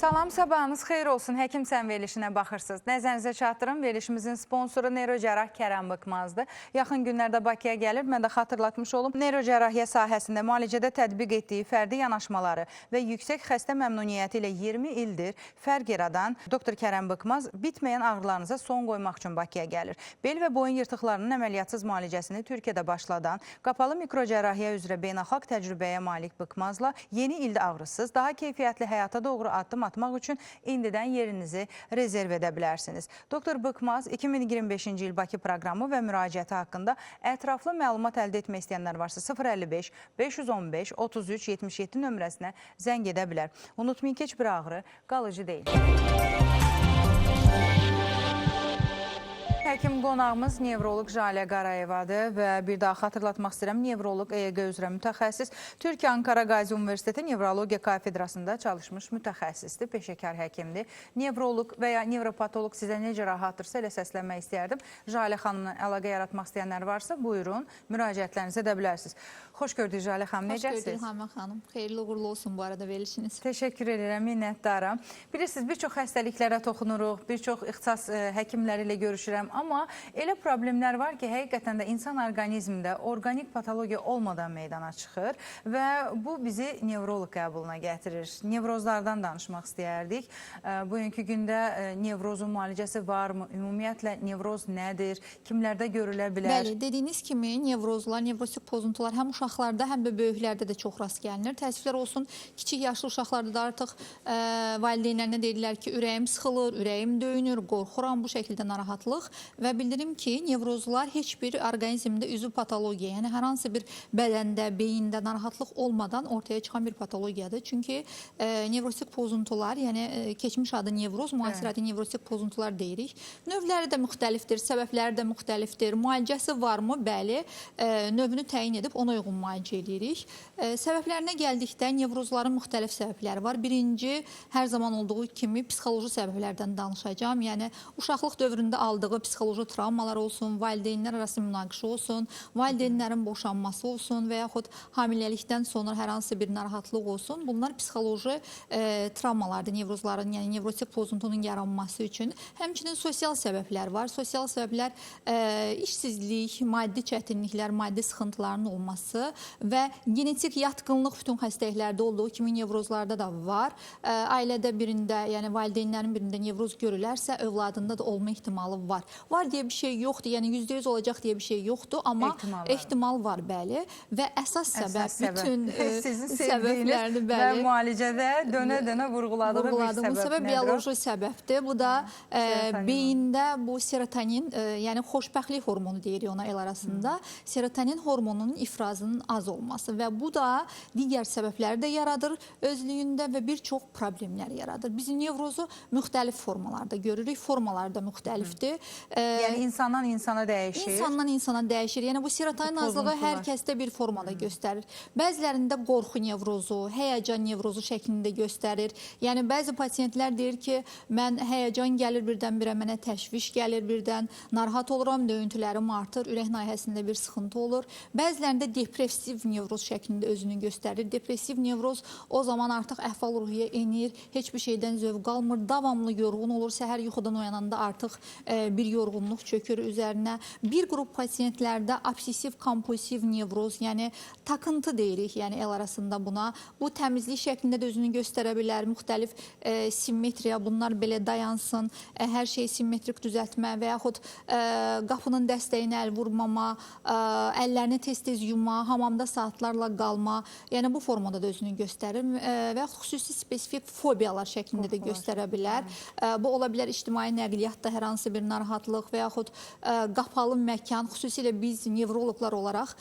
Salam, sabahınız xeyir olsun. Həkim Sən verilişinə baxırsınız. Nəzərinizə çatdırım, verilişimizin sponsoru neyrocərrah Kərəm Bıxmazdır. Yaxın günlərdə Bakıya gəlir, mən də xatırlatmış olum. Neyrocərrahiyyə sahəsində müalicədə tətbiq etdiyi fərdi yanaşmaları və yüksək xəstə məmnuniyyəti ilə 20 ildir fərq yaradan Dr. Kərəm Bıxmaz bitməyən ağrılarınıza son qoymaq üçün Bakıya gəlir. Bel və boyun yırtıqlarının əməliyyatsız müalicəsini Türkiyədə başladan, qapalı mikrocərrahiyyə üzrə beynəlxalq təcrübəyə malik Bıxmazla yeni ildə ağrısız, daha keyfiyyətli həyata doğru addım atmaq üçün indidən yerinizi rezerv edə bilərsiniz. Dr. Bıxmaz 2025-ci il Bakı proqramı və müraciəti haqqında ətraflı məlumat əldə etmək istəyənlər varsa 055 515 33 77 nömrəsinə zəng edə bilər. Unutmayın ki, heç bir ağrı qalıcı deyil. Həkim qonağımız nevroloq Jalə Qarayevadır və bir daha xatırlatmaq istəyirəm, nevroloq EEQ üzrə mütəxəssis, Türkiyə Ankara Qazi Universiteti Nevrologiya Kafedrasında çalışmış mütəxəssisdir, peşəkar həkimdir. Nevroloq və ya nevropatoloq sizə necə rahatdırsa elə səslənmək istəyərdim. Jalə xanımla əlaqə yaratmaq istəyənlər varsa, buyurun, müraciətlərinizi edə bilərsiniz. Xoş gördük Jalə xanım, necəsiniz? Xoş gördük Həmən xanım, xeyirli uğurlu olsun bu arada verilişiniz. Təşəkkür edirəm, minnətdaram. Bilirsiniz, bir çox xəstəliklərə toxunuruq, bir çox ixtisas həkimləri ilə görüşürəm. Amma elə problemlər var ki, həqiqətən də insan orqanizmində organik patologiya olmadan meydana çıxır və bu bizi nevroloq qəbuluna gətirir. Nevrozlardan danışmaq istəyərdik. Bugünkü gündə nevrozun müalicəsi varmı? Ümumiyyətlə, nevroz nədir? Kimlərdə görülə bilər? Bəli, dediyiniz kimi nevrozlar, nevrosik pozuntular həm uşaqlarda, həm də böyüklərdə də çox rast gəlinir. Təəssüflər olsun, kiçik yaşlı uşaqlarda da artıq valideynlərinə deyirlər ki, ürəyim sıxılır, ürəyim döyünür, qorxuram, bu şəkildə narahatlıq. Və bildirim ki, nevrozlar heç bir orqanizmdə üzvü patologiya, yəni hər hansı bir bədəndə, beyində narahatlıq olmadan ortaya çıxan bir patologiyadır. Çünki nevrosik pozuntular, yəni keçmiş adı nevroz, müasir adı nevrosik pozuntular deyirik. Növləri də müxtəlifdir, səbəbləri də müxtəlifdir. Müalicəsi varmı? Bəli, növünü təyin edib ona uyğun müalicə edirik. Səbəblərinə gəldikdə nevrozların müxtəlif səbəbləri var. Birinci, hər zaman olduğu kimi psixoloji səbəblərdən danışacağım. Yəni, uşaqlıq dövründə aldığı psixoloji travmalar olsun, valideynlər arası münaqişə olsun, valideynlərin boşanması olsun və yaxud hamiləlikdən sonra hər hansı bir narahatlıq olsun. Bunlar psixoloji travmalardır nevrozların, yəni nevrosik pozuntunun yaranması üçün. Həmçinin sosial səbəblər var. Sosial səbəblər işsizlik, maddi çətinliklər, maddi sıxıntıların olması və genetik yatqınlıq bütün xəstəliklərdə olduğu kimi nevrozlarda da var. Ailədə birində, yəni valideynlərin birində nevroz görülərsə, övladında da olma ihtimalı var. Var deyə bir şey yoxdur, yəni %100 olacaq deyə bir şey yoxdur, amma ehtimal var, bəli. Və əsas səbəb, bütün səbəblərini, bəli. Və müalicədə dönə-dönə vurğuladığı bir səbəb bu səbəb bioloji səbəbdir. Bu da beyində bu serotonin, yəni xoşbəxtlik hormonu deyirik ona el arasında, serotonin hormonunun ifrazının az olması və bu da digər səbəbləri də yaradır özlüyündə və bir çox problemlər yaradır. Biz nevrozu müxtəlif formalarda görürük, formalar da müxtəlifdir. Yəni insandan insana dəyişir. İnsandan insana dəyişir. Yəni bu serotonin azlığı hər kəsdə bir formada göstərir. Bəzilərində qorxu nevrozu, həyəcan nevrozu şəklində göstərir. Yəni bəzi pasiyentlər deyir ki, mən həyəcan gəlir birdən-birə, mənə təşviş gəlir birdən, narahat oluram, döyüntülərim artır, ürək nahiyəsində bir sıxıntı olur. Bəzilərində depressiv nevroz şəklində özünü göstərir. Depressiv nevroz o zaman artıq əhval-ruhiyyə enir, heç bir şeydən zövq almır, davamlı yorğun olur, səhər yuxudan oyananda artıq bir yorğunluq çökür üzərinə. Bir qrup pasiyentlərdə obsessiv-kompulsiv nevroz, yəni takıntı deyirik, yəni el arasında buna. Bu təmizlik şəklində də özünü göstərə bilər, müxtəlif simmetriya, bunlar belə dayansın, hər şeyi simmetrik düzəltmə və yaxud qapının dəstəyinə əl vurmama, əllərini tez-tez yuma, hamamda saatlarla qalma, yəni bu formada da özünü göstərir və yaxud xüsusi spesifik fobiyalar şəklində də göstərə bilər. Bu ola bilər ictimai nəqliyyatda hər hansı bir narahatlıq və yaxud qapalı məkan, xüsusilə biz nevroloqlar olaraq,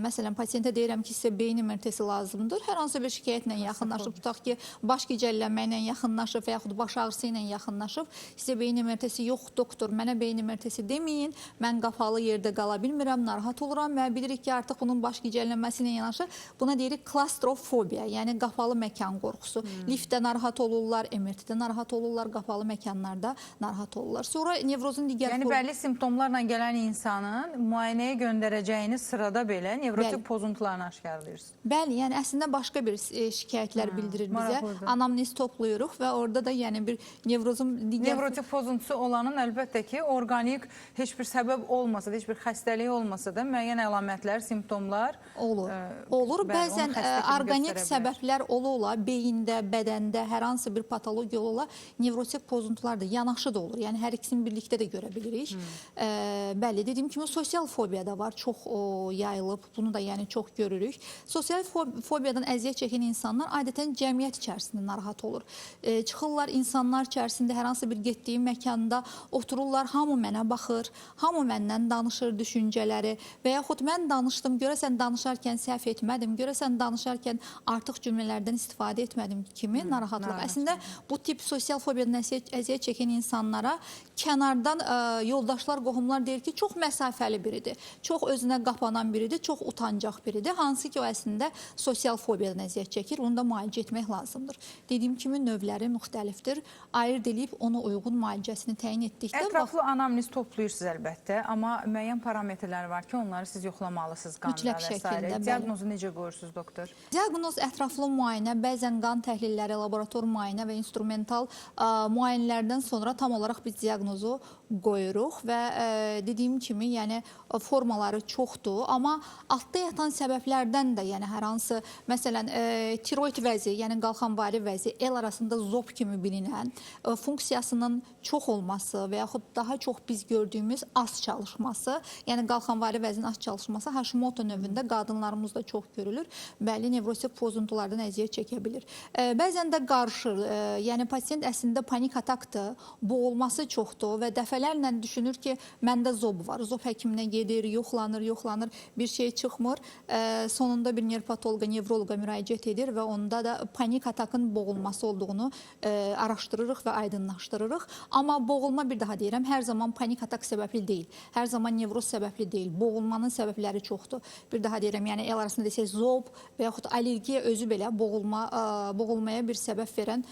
məsələn, pasiyentə deyirəm ki, sizə beyin MRT-si lazımdır. Hər hansı bir şikayətlə yaxınlaşıb, tutaq ki, baş gicəllənməklə yaxınlaşıb və yaxud baş ağrısı ilə yaxınlaşıb, sizə beyin MRT-si yox, doktor, mənə beyin MRT-si deməyin, mən qapalı yerdə qala bilmirəm, narahat oluram və bilirik ki, artıq bunun baş gicəllənməsi ilə yanaşı, buna deyirik klastrofobiya, yəni qapalı məkan qorxusu. Liftdə narahat olurlar, MRT-də narahat olurlar, qapalı məkanlarda narahat olurlar. Sonra nevrozun digər Yəni bəlli simptomlarla gələn insanın müayinəyə göndərəcəyini sırada belə nevrotik Bəli. pozuntularını aşkarlayırsınız. Bəli, yəni əslində başqa bir şikayətlər bildirir bizə. maraqlıdır. Anamnez toplayırıq və orada da yəni bir nevrozun digər Nevrotik pozuntusu olanın əlbəttə ki, organik heç bir səbəb olmasa da, heç bir xəstəliyi olmasa da müəyyən əlamətlər, simptomlar olur. bəli, Olur. onu Bəzən xəstə kimi orqanik göstərə bilər. səbəblər ola, beyində, bədəndə hər hansı bir patologiya ola, nevrotik pozuntular da yanaşı da olur. Yəni hər ikisini birlikdə də görə bilirik. Bəli, dediyim kimi sosial fobiya da var, çox yayılıb. Bunu da yəni çox görürük. Sosial fobiyadan əziyyət çəkən insanlar adətən cəmiyyət içərisində narahat olur. Çıxırlar insanlar içərisində hər hansı bir getdiyi məkanda otururlar, hamı mənə baxır, hamı məndən danışır düşüncələri və yaxud mən danışdım, görəsən danışarkən səhv etmədim, görəsən danışarkən artıq cümlələrdən istifadə etmədim kimi narahatlıq. Əslində bu tip sosial fobiyadan əziyyət çəkən insanlara kənardan yoldaşlar, qohumlar deyir ki, çox məsafəli biridir, çox özünə qapanan biridir, çox utancaq biridir. Hansı ki, o əslində sosial fobiyadan əziyyət çəkir, onu da müalicə etmək lazımdır. Dediyim kimi növləri müxtəlifdir. Ayırd edib ona uyğun müalicəsini təyin etdikdə Ətraflı anamnez toplayırsınız əlbəttə, amma müəyyən parametrlər var ki, onları siz yoxlamalısınız qanda Mütləq və s. şəkildə, bəli. Diaqnozu necə qoyursunuz, doktor? Diaqnoz ətraflı müayinə, bəzən qan təhlilləri, laborator müayinə və instrumental müayinələrdən sonra tam olaraq biz diaqnozu qoyuruq və dediyim kimi, yəni formaları çoxdur, amma altda yatan səbəblərdən də, yəni hər hansı, məsələn, tiroid vəzi, yəni qalxanvari vəzi, el arasında zob kimi bilinən, funksiyasının çox olması və yaxud daha çox biz gördüyümüz az çalışması, yəni qalxanvari vəzin az çalışması Hashimoto növündə qadınlarımızda çox görülür. Bəli, nevrotik pozuntulardan əziyyət çəkə bilir. Bəzən də qarışır, yəni pasiyent əslində panik atakdır, boğulması çoxdur və dəfələrlə düşünür ki, məndə zob var. Zob həkiminə gedir, yoxlanır, bir şey çıxmır. Sonunda bir nevropatoloqa, nevroloqa müraciət edir və onda da panik atakın boğulması olduğunu araşdırırıq və aydınlaşdırırıq. Amma boğulma, bir daha deyirəm, hər zaman panik atak səbəbli deyil. Hər zaman nevroz səbəbli deyil. Boğulmanın səbəbləri çoxdur. Bir daha deyirəm, yəni el arasında desək zob və yaxud allergiya özü belə boğulmaya bir səbəb verən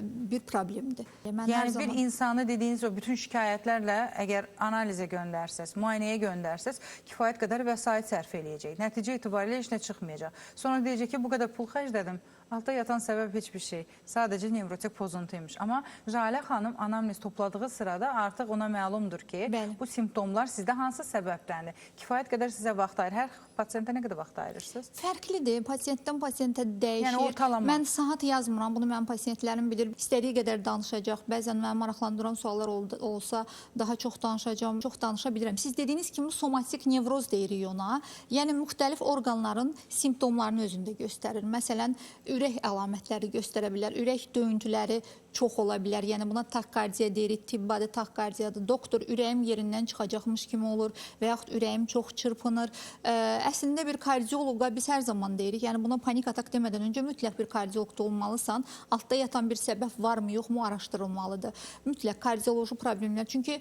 bir problemdir. Yəni bir insanı dediyiniz o bütün şikayətlərlə əgər analizə göndərsəz, müayinəyə göndərsəz, kifayət qədər vəsait sərf eləyəcək. Nəticə itibarilə heç nə çıxmayacaq. Sonra deyəcək ki, bu qədər pul xərclədim. Altda yatan səbəb heç bir şey. Sadəcə nevrotik pozuntuymuş. Amma Jalə xanım anamnez topladığı sırada artıq ona məlumdur ki, bəli, bu simptomlar sizdə hansı səbəbdəndir? Kifayət qədər sizə vaxt ayırır. Hər pasiyentə nə qədər vaxt ayırırsınız? Fərqlidir. Pasiyentdən pasiyentə dəyişir. Yəni ortalama. Mən saat yazmıram. Bunu mənim pasiyentlərim bilir. İstədiyi qədər danışacaq. Bəzən məni maraqlandıran suallar olsa daha çox danışacağam. Çox danışa bilirəm. Siz dediyiniz kimi somatik nevroz deyirik ona. Yəni müxtəlif orqanların simptomlarını özündə göstərir. Məsələn, ürək əlamətləri göstərə bilər. Ürək döyüntüləri çox ola bilər. Yəni buna taxkardiya deyirik, tibbi taxkardiyadır. Doktor ürəyim yerindən çıxacaqmış kimi olur və yaxud ürəyim çox çırpınır. Əslində bir kardioloqa biz hər zaman deyirik, yəni buna panik atak demədən öncə mütləq bir kardioloqda olmalısan. Altda yatan bir səbəb varmı, yoxmu araşdırılmalıdır. Mütləq kardioloji problemlər. Çünki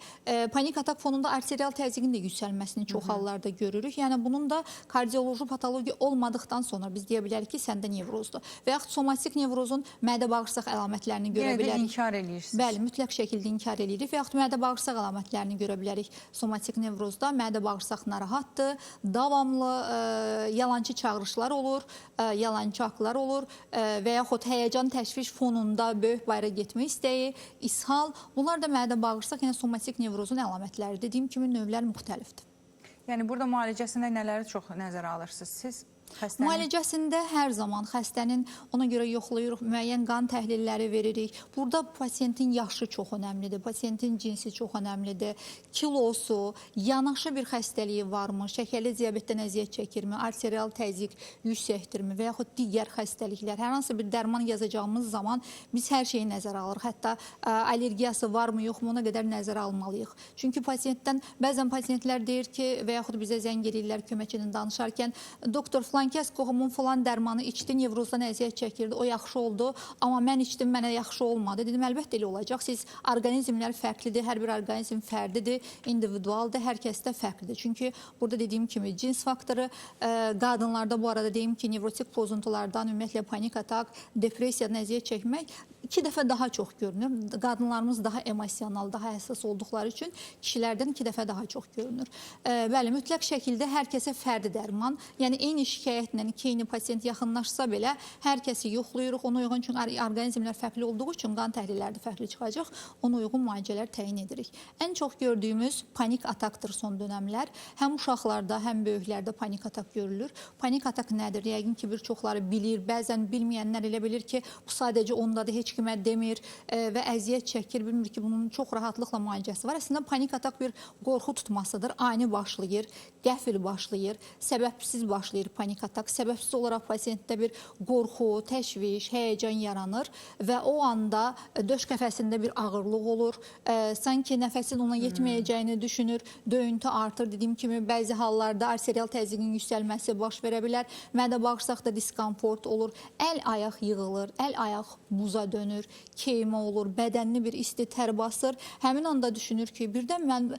panik atak fonunda arterial təzyiqin də yüksəlməsini çox hallarda görürük. Yəni bunun da kardioloji patologiya olmadıqdan sonra biz deyə bilərik ki, səndə nevrozdur. Və yaxud somatik nevrozun mədə-bağırsaq əlamətlərini görə bilərik. İnkar eləyirsiniz. Bəli, mütləq şəkildə inkar eləyirik və yaxud mədə-bağırsaq əlamətlərini görə bilərik. Somatik nevrozda mədə-bağırsaq narahatdır, davamlı yalançı çağırışlar olur, yalançı aklar olur və yaxud həyəcan təşviş fonunda böyük bayra getmə istəyi, ishal. Bunlar da mədə-bağırsaq, yəni somatik nevrozun əlamətləri. Dediyim kimi növlər müxtəlifdir. Yəni burada müalicəsində nələri çox nəzərə alırsınız siz? Müalicəsində hər zaman xəstənin, ona görə yoxlayırıq, müəyyən qan təhlilləri veririk. Burada pasiyentin yaşı çox önəmlidir, pasiyentin cinsi çox önəmlidir, kilosu, yanaşı bir xəstəliyi varmı, şəkərli diabetdən əziyyət çəkirmi, arterial təzyiq yüksəkdirmi və yaxud digər xəstəliklər. Hər hansı bir dərman yazacağımız zaman biz hər şeyi nəzərə alırıq. Hətta allergiyası varmı, yoxmu, ona qədər nəzərə almalıyıq. Çünki pasiyentdən, bəzən pasiyentlər deyir ki, və yaxud bizə zəng edirlər köməkçinin danışarkən, doktor filankəs qohumun filan dərmanı içdi, nevrozdan əziyyət çəkirdi, o yaxşı oldu, amma mən içdim, mənə yaxşı olmadı. Dedim, əlbəttə elə olacaq. Siz orqanizmlər fərqlidir, hər bir orqanizm fərdidir, individualdır, hər kəsdə fərqlidir. Çünki burada dediyim kimi cins faktoru, qadınlarda bu arada deyim ki, nevrotik pozuntulardan, ümumiyyətlə panik atak, depressiyadan əziyyət çəkmək 2 dəfə daha çox görünür. Qadınlarımız daha emosional, daha həssas olduqları üçün kişilərdən 2 dəfə daha çox görünür. Bəli, mütləq şəkildə hər kəsə fərdi dərman, yəni eyni şikayətlə eyni pasiyent yaxınlaşsa belə hər kəsi yoxlayırıq. Ona uyğun, çünki orqanizmlər fərqli olduğu üçün qan təhlilləri də fərqli çıxacaq. Ona uyğun müalicələr təyin edirik. Ən çox gördüyümüz panik atakdır son dönəmlər. Həm uşaqlarda, həm böyüklərdə panik atak görülür. Panik atak nədir? Yəqin ki, bir çoxları bilir, bəzən bilməyənlər elə bilir ki, bu sadəcə ondadır, heç kimə demir və əziyyət çəkir, bilmir ki, bunun çox rahatlıqla müalicəsi var. Əslində, panik atak bir qorxu tutmasıdır. Ani başlayır, qəfil başlayır, səbəbsiz başlayır panik atak. Səbəbsiz olaraq pasiyentdə bir qorxu, təşviş, həyəcan yaranır və o anda döş qəfəsində bir ağırlıq olur. Sanki nəfəsin ona yetməyəcəyini düşünür, döyüntü artır. Dediyim kimi, bəzi hallarda arterial təzyiqin yüksəlməsi baş verə bilər. Mədə-bağırsaqda diskomfort olur, əl-ayaq yığılır, əl-ayaq buza dönür, keymə olur, bədənli bir isti tər basır. Həmin anda düşünür ki, birdən mən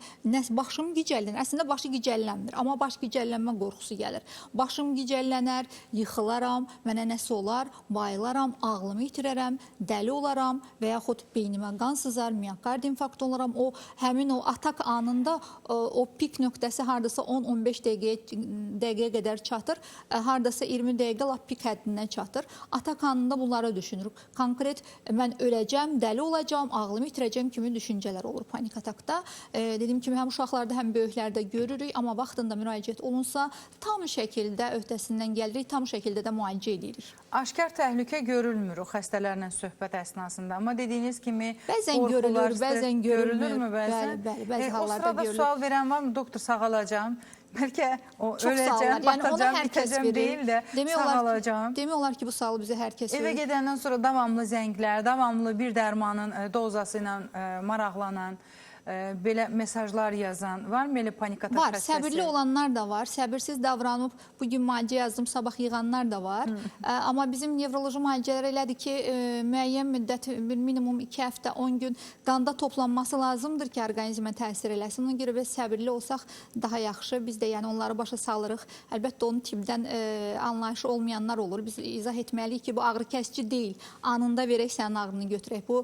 başım gicəllənir. Əslində başı gicəllənmir, amma baş gicəllənmə qorxusu gəlir. Başım gicəllənər, yıxılaram, mənə nəsə olar, bayılaram, ağlımı itirərəm, dəli olaram və yaxud beynimə qan sızar, miokard infarktı olaram. Həmin o atak anında o pik nöqtəsi hardasa 10-15 dəqiqəyə qədər çatır, hardasa 20 dəqiqə lap pik həddindən çatır. Atak anında bunları düşünürük. Konkret mən öləcəm, dəli olacam, ağlımı itirəcəm kimi düşüncələr olur panik atakda. Dediyim kimi, həm uşaqlarda, həm böyüklərdə görürük, amma vaxtında müraciət olunsa tam şəkildə öhdəsindən gəlirik, tam şəkildə də müalicə edirik. Aşkar təhlükə görülmür o xəstələrlə söhbət əsnasında, amma dediyiniz kimi bəzən görülür, bəzən görülmür. Bəli, bəzi hallarda görülür. O sırada sual verən var mı? Doktor, sağalacam. Bəlkə o öləcəm, batacam, bitəcəm deyil də sağalacam. Demək olar ki, bu sualı bizə hər kəs verir. Evə gedəndən sonra davamlı zənglər, davamlı bir dərmanın dozası ilə maraqlanan, belə mesajlar yazan varmı elə panik atak var, xəstəsi? səbirli olanlar da var. Səbirsiz davranıb bugün müalicə yazdım, sabah yığanlar da var. Amma bizim nevroloji müalicələr elədir ki, müəyyən müddət, bir minimum 2 həftə, 10 gün qanda toplanması lazımdır ki, orqanizmə təsir eləsin. Ona görə biz səbirli olsaq daha yaxşı. Biz də yəni onları başa salırıq. Əlbəttə onun tibdən anlayışı olmayanlar olur. Biz izah etməliyik ki, bu ağrı kəsici deyil. Anında verək, sənin ağrını götürək. Bu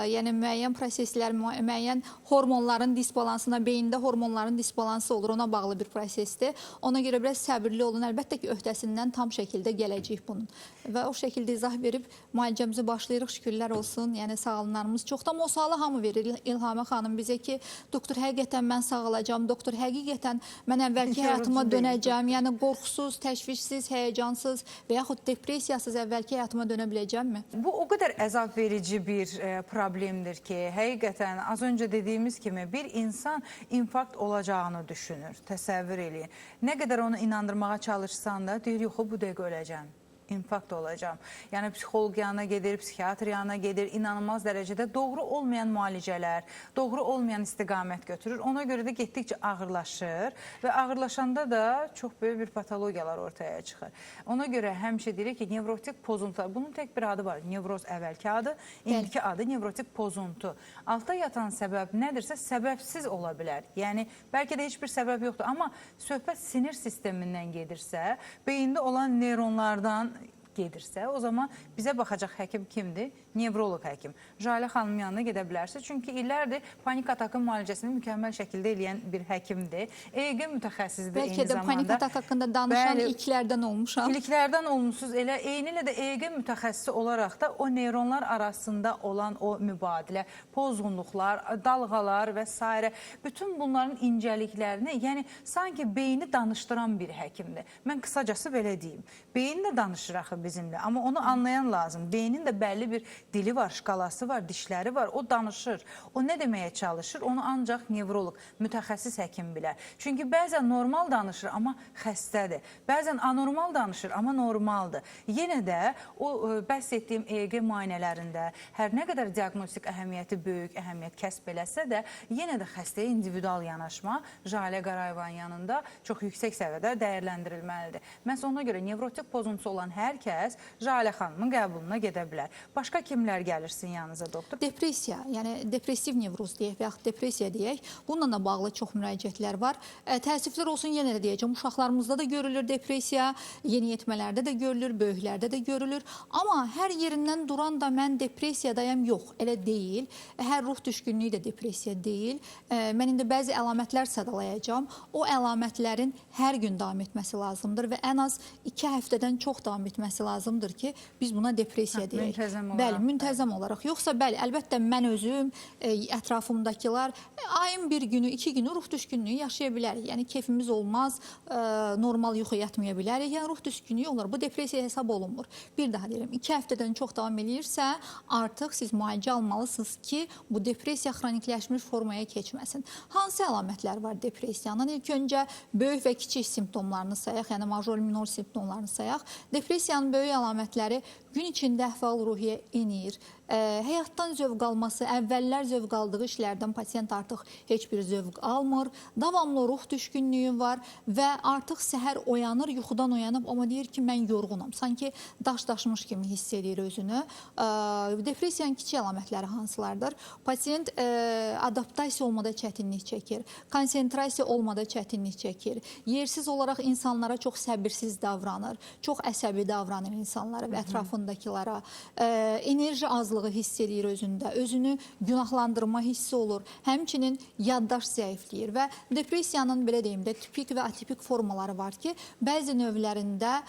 yəni müəyyən proseslər, müəyyən hormonların disbalansına, beyində hormonların disbalansı olur, ona bağlı bir prosesdir. Ona görə biraz səbirli olun. Əlbəttə ki, öhdəsindən tam şəkildə gələcək bunun. Və o şəkildə izah verib müalicəmizi başlayırıq, şükürlər olsun. Yəni sağalanlarımız çoxdan o sualı hamı verir. İlhamə xanım bizə ki, doktor, həqiqətən mən sağalacam, doktor, həqiqətən mən əvvəlki həyatıma dönəcəm. Yəni qorxusuz, təşvişsiz, həyəcansız və yaxud depressiyasız əvvəlki həyatıma dönə biləcəmmi? Bu o qədər əzab verici bir problemdir ki, həqiqətən az öncə dediyimiz kimi bir insan infarkt olacağını düşünür, təsəvvür eləyin. Nə qədər onu inandırmağa çalışsan da deyir, yox, bu dəqiqə öləcəm. infarkt olacağım. Yəni psixoloq yanına gedir, psixiatr yanına gedir, inanılmaz dərəcədə doğru olmayan müalicələr, doğru olmayan istiqamət götürür. Ona görə də getdikcə ağırlaşır və ağırlaşanda da çox böyük bir patologiyalar ortaya çıxır. Ona görə həmişə deyirik ki, nevrotik pozuntular, bunun tək bir adı var, nevroz əvvəlki adı, indiki adı nevrotik pozuntu. Altda yatan səbəb nədirsə, səbəbsiz ola bilər. Yəni, bəlkə də heç bir səbəb yoxdur, amma söhbət sinir sistemindən gedirsə, beyində olan neyronlardan gedirsə, o zaman bizə baxacaq həkim kimdir? Nevroloq həkim. Jalə xanım yanına gedə bilərsiniz. Çünki illərdir panik atakın müalicəsini mükəmməl şəkildə eləyən bir həkimdir. EEG mütəxəssisdir eyni zamanda. Bəlkə də panik atak haqqında danışan ilklərdən olmuşam. İlklərdən olmuşsunuz. Elə eyni ilə də EEG mütəxəssisi olaraq da o neyronlar arasında olan o mübadilə, pozğunluqlar, dalğalar və s. bütün bunların incəliklərini, yəni sanki beyni danışdıran bir həkimdir. Mən qısacası belə deyim. Beyin də danışır axı bizimlə, amma onu anlayan lazım. Beynin də bəlli bir dili var, şkalası var, dişləri var, o danışır. O nə deməyə çalışır? Onu ancaq nevroloq, mütəxəssis həkim bilər. Çünki bəzən normal danışır, amma xəstədir. Bəzən anormal danışır, amma normaldır. Yenə də o bəhs etdiyim EEG müayinələrində hər nə qədər diaqnostik əhəmiyyəti böyük, əhəmiyyət kəsb eləsə də, yenə də xəstəyə individual yanaşma Jalə Qarayevan yanında çox yüksək səviyyədə dəyərləndirilməlidir. Məhz ona görə nevrotik pozuntusu olan hər kəs kəs Jalə xanımın qəbuluna gedə bilər. Başqa kimlər gəlir sizin yanınıza, doktor? Depressiya, yəni depressiv nevroz deyək və yaxud depressiya deyək, bununla da bağlı çox müraciətlər var. Təəssüflər olsun, yenə də deyəcəm, uşaqlarımızda da görülür depressiya, yeniyetmələrdə də görülür, böyüklərdə də görülür. Amma hər yerindən duran da mən depressiyadayam, yox, elə deyil. Hər ruh düşkünlüyü də depressiya deyil. Mən indi bəzi əlamətlər sadalayacağam. O əlamətlərin hər gün davam etməsi lazımdır və ən az 2 həftədən çox davam etməsi lazımdır ki, biz buna depressiya deyək. Müntəzəm olaraq. Bəli, müntəzəm olaraq. Yoxsa bəli, əlbəttə mən özüm, ətrafımdakılar ayın 1 günü, 2 günü ruh düşkünlüyü yaşaya bilərik. Yəni keyfimiz olmaz, normal yuxu yatmaya bilərik. Yəni ruh düşkünlüyü olur. Bu depressiya hesab olunmur. Bir daha deyirəm, 2 həftədən çox davam eləyirsə, artıq siz müalicə almalısınız ki, bu depressiya xronikləşmiş formaya keçməsin. Hansı əlamətlər var depressiyanın? İlk öncə böyük və kiçik simptomlarını sayaq, yəni major, minor simptomlarını sayaq. Depressiyanın böyük əlamətləri gün içində əhval-ruhiyyə enir, həyatdan zövq alması, əvvəllər zövq aldığı işlərdən pasiyent artıq heç bir zövq almır, davamlı ruh düşkünlüyü var və artıq səhər oyanır, yuxudan oyanıb, amma deyir ki, mən yorğunam, sanki daş daşmış kimi hiss edir özünü. Depressiyanın kiçik əlamətləri hansılardır? Pasiyent adaptasiya olmada çətinlik çəkir, konsentrasiya olmada çətinlik çəkir, yersiz olaraq insanlara çox səbirsiz davranır, çox əsəbi davranır insanlara və ətrafındakılara, enerji azlığı hiss edir özündə, özünü günahlandırma hissi olur, həmçinin yaddaş zəifləyir və depressiyanın, belə deyim də, tipik və atipik formaları var ki, bəzi növlərində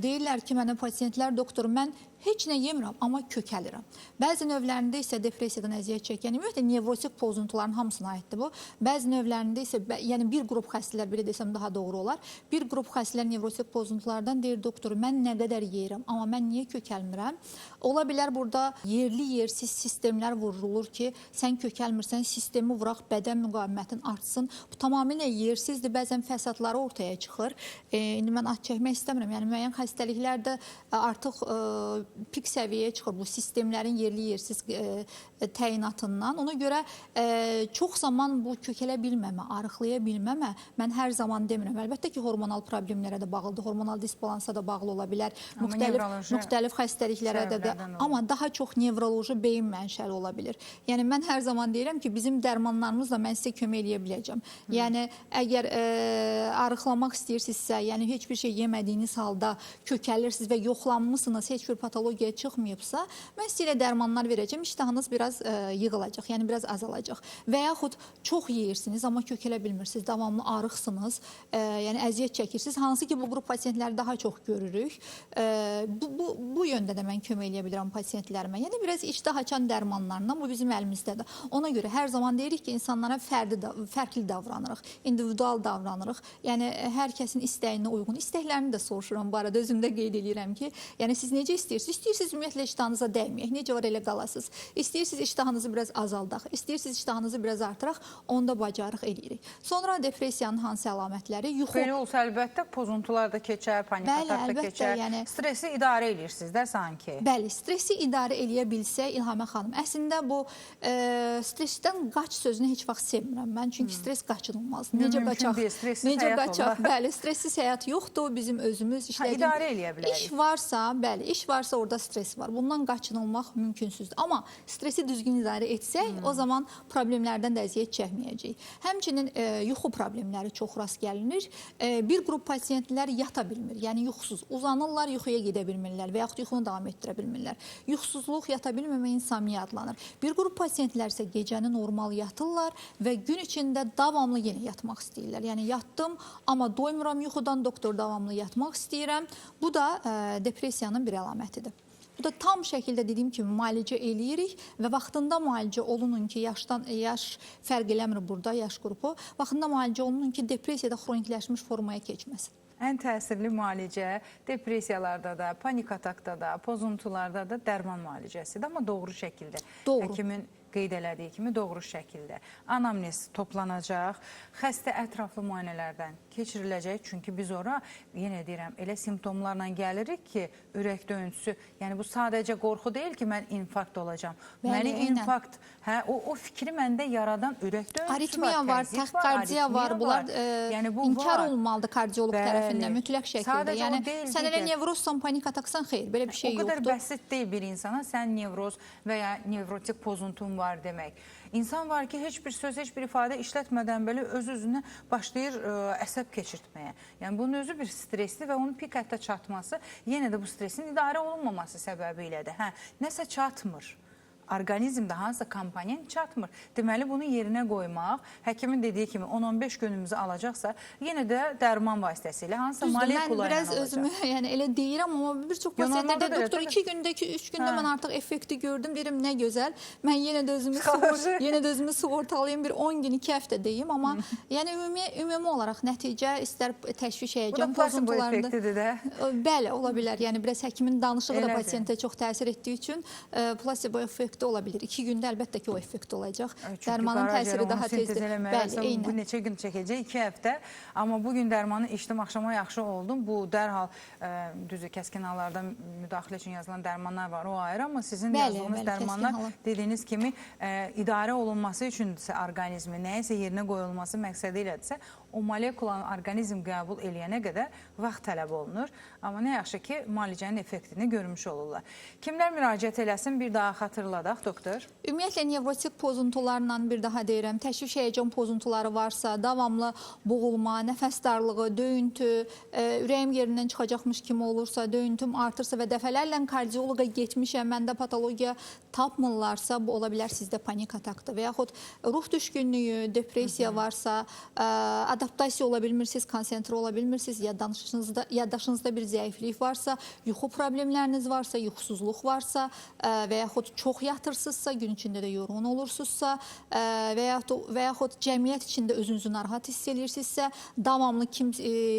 deyirlər ki, mənə pasiyentlər, doktor, mən heç nə yemirəm, amma kökəlirəm. Bəzi növlərində isə depressiyadan əziyyət çəkən, ümumiyyətlə nevrotik pozuntuların hamısına aiddir bu. Bəzi növlərində isə, yəni bir qrup xəstələr, belə desəm daha doğru olar, bir qrup xəstələr nevrotik pozuntulardan deyir, doktor, mən nə qədər yeyirəm, amma mən niyə kökəlmirəm? Ola bilər burada yerli-yersiz sistemlər vurulur ki, sən kökəlmirsən, sistemi vuraq, bədən müqavimətin artsın. Bu tamamilə yersizdir, bəzən fəsadları ortaya çıxır. İndi mən ad çəkmək istəmirəm, yəni müəyyən xəstəliklər də artıq pik səviyyəyə çıxır bu sistemlərin yerli-yersiz təyinatından. Ona görə çox zaman bu kökələ bilməmə, arıqlaya bilməmə mən hər zaman demirəm. Əlbəttə ki, hormonal problemlərə də bağlıdır, hormonal disbalansa da bağlı ola bilər, müxtəlif xəstəliklərə də, amma daha çox nevroloji beyin mənşəli ola bilir. Yəni mən hər zaman deyirəm ki, bizim dərmanlarımızla mən sizə kömək eləyə biləcəm. Yəni əgər arıqlamaq istəyirsinizsə, yəni heç bir şey yemədiyiniz halda kökəlirsiniz və yoxlanmısınız, heç bir patologiya çıxmayıbsa, mən sizə elə dərmanlar verəcəm, iştahınız biraz yığılacaq, yəni biraz azalacaq. Və yaxud çox yeyirsiniz, amma kökələ bilmirsiniz, davamlı arıqsınız, yəni əziyyət çəkirsiniz, hansı ki, bu qrup pasiyentləri daha çox görürük. Bu yöndə də mən kömək eləyə bilirəm pasiyentlərimə. Yəni biraz iştah açan dərmanlarla bu bizim əlimizdədir. Ona görə hər zaman deyirik ki, insanlara fərqli davranırıq, individual davranırıq. Yəni hər kəsin istəyinə uyğun, istəklərini də soruşuram bu arada, özümdə qeyd edirəm ki, yəni siz necə istəyirsiniz? İstəyirsiniz ümumiyyətlə iştahınıza dəyməyək, necə var elə qalasınız. İstəyirsiniz iştahınızı biraz azaldaq, istəyirsiniz iştahınızı biraz artıraq, onda bacarıq eləyirik. Sonra depressiyanın hansı əlamətləri? Yuxu. Belə olsa əlbəttə pozuntular da keçər, panik atak da keçər. Yəni stresi idarə edirsiniz də sanki. Bəli, stresi idarə eləyə bilsə İlhamə xanım, əslində bu stresdən qaç sözünü heç vaxt sevmirəm mən, çünki stres qaçınılmaz. Necə qaçaq? Necə qaçaq? Bəli, stressiz həyat yoxdur, bizim özümüz idarə eləyə bilərik. İş varsa, bəli, iş varsa orada stres var. Bundan qaçınılmaq mümkünsüzdür. Amma stresi düzgün idarə etsək, o zaman problemlərdən də əziyyət çəkməyəcəyik. Həmçinin yuxu problemləri çox rast gəlinir. Bir qrup pasiyentlər yata bilmir, yəni yuxusuz. Uzanırlar, yuxuya gedə bilmirlər və yaxud yuxunu davam etdirə bilmirlər. Yuxusuzluq, yata bilməmə insomniya adlanır. Bir qrup pasiyentlər isə gecəni normal yatırlar və gün içində davamlı yenə yatmaq istəyirlər. Yəni yatdım, amma doymuram yuxudan, doktor davamlı yatmaq istəyirəm. Bu da depressiyanın bir əlamətidir. Bu da tam şəkildə dediyim kimi müalicə eləyirik və vaxtında müalicə olunun ki, yaş fərq eləmir burada, yaş qrupu. Vaxtında müalicə olunun ki, depressiyada xronikləşmiş formaya keçməsin. Ən təsirli müalicə depressiyalarda da, panik atakda da, pozuntularda da dərman müalicəsidir, amma doğru şəkildə. Doğru. Həkimin qeyd elədiyi kimi doğru şəkildə anamnez toplanacaq, xəstə ətraflı müayinələrdən keçiriləcək. Çünki biz ora, yenə deyirəm, elə simptomlarla gəlirik ki, ürək döyüntüsü, yəni bu sadəcə qorxu deyil ki, mən infarkt olacağam. Məni infarkt, o fikri məndə yaradan ürək döyüntüsü aritmiya var, taxikardiya var. Bunlar inkar olmalıdır kardioloq tərəfindən mütləq şəkildə. Yəni sən elə nevrozsan, panik ataksan, xeyr, belə bir şey yoxdur. O qədər bəsit deyil bir insana sən nevroz və ya nevrotik pozuntun var demək. İnsan var ki, heç bir söz, heç bir ifadə işlətmədən belə öz-özünə başlayır əsəb keçirtməyə. Yəni bunun özü bir stresli və onun pik həddə çatması yenə də bu stresin idarə olunmaması səbəbi ilədir. Nəsə çatmır. Orqanizmdə hansısa komponent çatmır. Deməli, bunu yerinə qoymaq, həkimin dediyi kimi 10-15 günümüzü alacaqsa, yenə də dərman vasitəsilə hansısa molekula ilə olacaq. Biraz özümü elə deyirəm, amma bir çox pasientlərdə doktor 2 gündə, 3 gündə mən artıq effekti gördüm, deyirəm nə gözəl. Mən yenə də özümü sığortalayım, bir 10 gün, 2 həftə deyim, amma yəni ümumi olaraq nəticə istər təşviş həyəcan pozuntularında. Bu da plasebo effektidir də. Bəli, ola bilər. Yəni biraz həkimin danışığı da pasiyentə çox təsir etdiyi üçün plasebo effekti ola bilir. 2 gündə əlbəttə ki, o effekt olacaq. Dərmanın təsiri daha tezdir. Bəli, eynən. Bu neçə gün çəkəcək? 2 həftə. Amma bugün dərmanı içdim, axşama yaxşı oldum. Bu dərhal düzü kəskin hallarda müdaxilə üçün yazılan dərmanlar var, o ayrı. Amma sizin yazdığınız dərmanlar dediyiniz kimi idarə olunması üçündürsə orqanizmi, nəyəsə yerinə qoyulması məqsədi ilədirsə, o molekulanın orqanizm qəbul eləyənə qədər vaxt tələb olunur. Amma nə yaxşı ki, müalicənin effektini görmüş olurlar. Kimlər müraciət eləsin? Bir daha xatırladaq, doktor. Ümumiyyətlə, nevrotik pozuntularla bir daha deyirəm, təşviş həyəcan pozuntuları varsa, davamlı boğulma, nəfəs darlığı, döyüntü, ürəyim yerindən çıxacaqmış kimi olursa, döyüntüm artırsa və dəfələrlə kardioloqa getmişəm, məndə patologiya tapmırlarsa, bu ola bilər sizdə panik atakdır və yaxud ruh düşkünlüyü, depressiya varsa, adaptasiya ola bilmirsiniz, konsentrə ola bilmirsiniz, yaddaşınızda bir zəiflik varsa, yuxu problemləriniz varsa, yuxusuzluq varsa və yaxud çox yatırsınızsa, gün içində də yorğun olursunuzsa və yaxud cəmiyyət içində özünüzü narahat hiss edirsinizsə, davamlı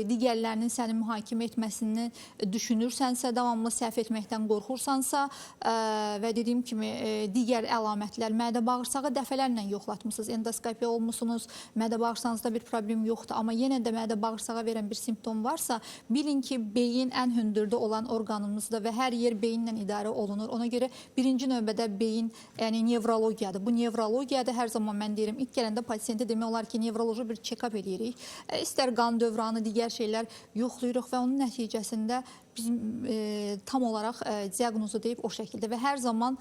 digərlərinin səni mühakimə etməsini düşünürsənsə, davamlı səhv etməkdən qorxursansa və dediyim kimi digər əlamətlər, mədə bağırsağı dəfələrlə yoxlatmışsınız, endoskopiya olmuşsunuz, mədə bağırsağınızda bir problem yoxdur, amma yenə də mədə bağırsağa verən bir simptom varsa, bilin ki, beyin ən hündürdə olan orqanımızda və hər yer beyinlə idarə olunur. Ona görə birinci növbədə beyin, yəni nevrologiyadır. Bu nevrologiyada hər zaman mən deyirəm, ilk gələndə pasiyentə demək olar ki, nevroloji bir check-up edirik. İstər qan dövranı, digər şeylər yoxlayırıq və onun nəticəsində bizim tam olaraq diaqnozu deyib o şəkildə və hər zaman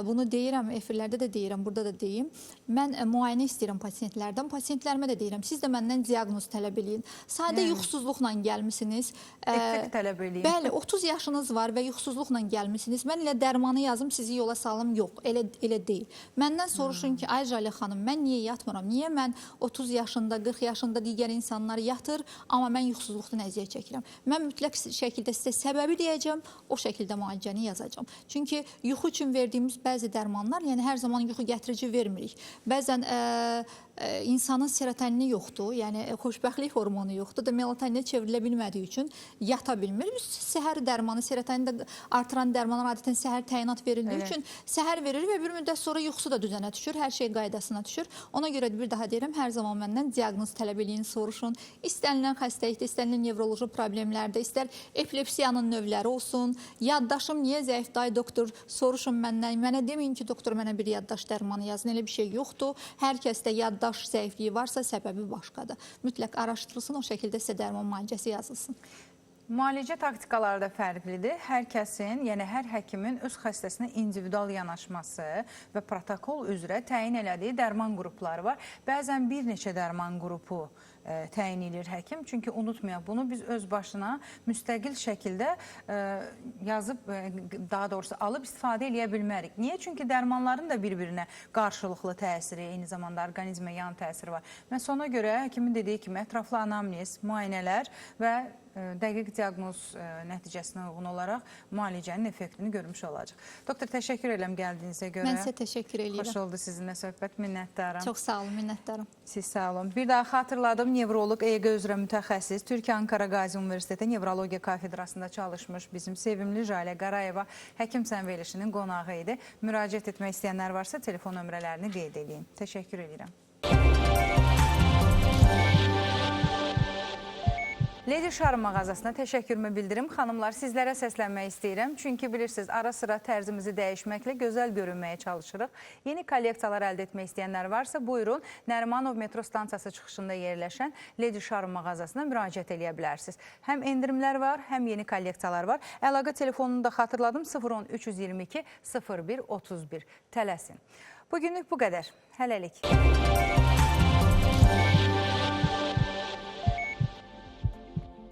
bunu deyirəm, efirlərdə də deyirəm, burada da deyim. Mən müayinə istəyirəm pasiyentlərdən. Pasiyentlərimə də deyirəm, siz də məndən diaqnoz tələb eləyin. Sadə yuxusuzluqla gəlmisiniz. Effekt tələb eləyin. Bəli, 30 yaşınız var və yuxusuzluqla gəlmisiniz. Mən elə dərmanı yazım, sizi yola salım. Yox, elə deyil. Məndən soruşun ki, ay Jalə xanım, mən niyə yatmıram? Niyə mən 30 yaşında, 40 yaşında digər insanlar yatır, amma mən yuxusuzluqdan əziyyət çəkirəm? Mən mütləq şəkildə sizə səbəbi deyəcəm, o şəkildə müalicəni yazacağım. Çünki yuxu üçün verdiyimiz bəzi dərmanlar, yəni hər zaman yuxu gətirici vermirik. Bəzən insanın serotonini yoxdur, yəni xoşbəxtlik hormonu yoxdur da melatoninə çevrilə bilmədiyi üçün yata bilmir. Biz səhər dərmanı, serotonini artıran dərmanlar adətən səhər təyinat verildiyi üçün səhər verir və bir müddət sonra yuxusu da düzənə düşür, hər şey qaydasına düşür. Ona görə bir daha deyirəm, hər zaman məndən diaqnoz tələb eləyin, soruşun. İstənilən xəstəlikdə, istənilən nevroloji problemlərdə, istər epilepsiyanın növləri olsun, yaddaşım niyə zəifdir, ay doktor, soruşun məndən. Mənə deməyin ki, doktor mənə bir yaddaş dərmanı yazın, elə bir şey yoxdur. Hər kəsdə yaddaş zəifliyi varsa, səbəbi başqadır. Mütləq araşdırılsın, o şəkildə sizə dərman müalicəsi yazılsın. Müalicə taktikaları da fərqlidir. Hər kəsin, yəni hər həkimin öz xəstəsinə individual yanaşması və protokol üzrə təyin elədiyi dərman qrupları var. Bəzən bir neçə dərman qrupu təyin edir həkim. Çünki unutmayaq, bunu biz öz başına müstəqil şəkildə yazıb, daha doğrusu alıb istifadə eləyə bilmərik. Niyə? Çünki dərmanların da bir-birinə qarşılıqlı təsiri, eyni zamanda orqanizmə yan təsiri var. Məhz ona görə həkimin dediyi kimi ətraflı anamnez, müayinələr və dəqiq diaqnoz nəticəsinə uyğun olaraq müalicənin effektini görmüş olacaq. Doktor, təşəkkür edirəm gəldiyinizə görə. Mən sizə təşəkkür edirəm. Xoş oldu sizinlə söhbət, minnətdaram. Çox sağ olun, minnətdarım. Siz sağ olun. Bir daha xatırladım, nevroloq, EYQ üzrə mütəxəssis, Türkiyə Ankara Qazi Universiteti Nevrologiya kafedrasında çalışmış bizim sevimli Jalə Qarayeva həkim sən verilişinin qonağı idi. Müraciət etmək istəyənlər varsa telefon nömrələrini qeyd edeyim. Təşəkkür edirəm. Lady Şarm mağazasına təşəkkürümü bildirim. Xanımlar, sizlərə səslənmək istəyirəm. Çünki bilirsiniz, ara sıra tərzimizi dəyişməklə gözəl görünməyə çalışırıq. Yeni kolleksiyalar əldə etmək istəyənlər varsa, buyurun, Nərimanov metro stansiyası çıxışında yerləşən Lady Şarm mağazasına müraciət edə bilərsiniz. Həm endirimlər var, həm yeni kolleksiyalar var. Əlaqə telefonunu da xatırladım, 010 322 01 31. Tələsin. Bugünlük bu qədər. Hələlik.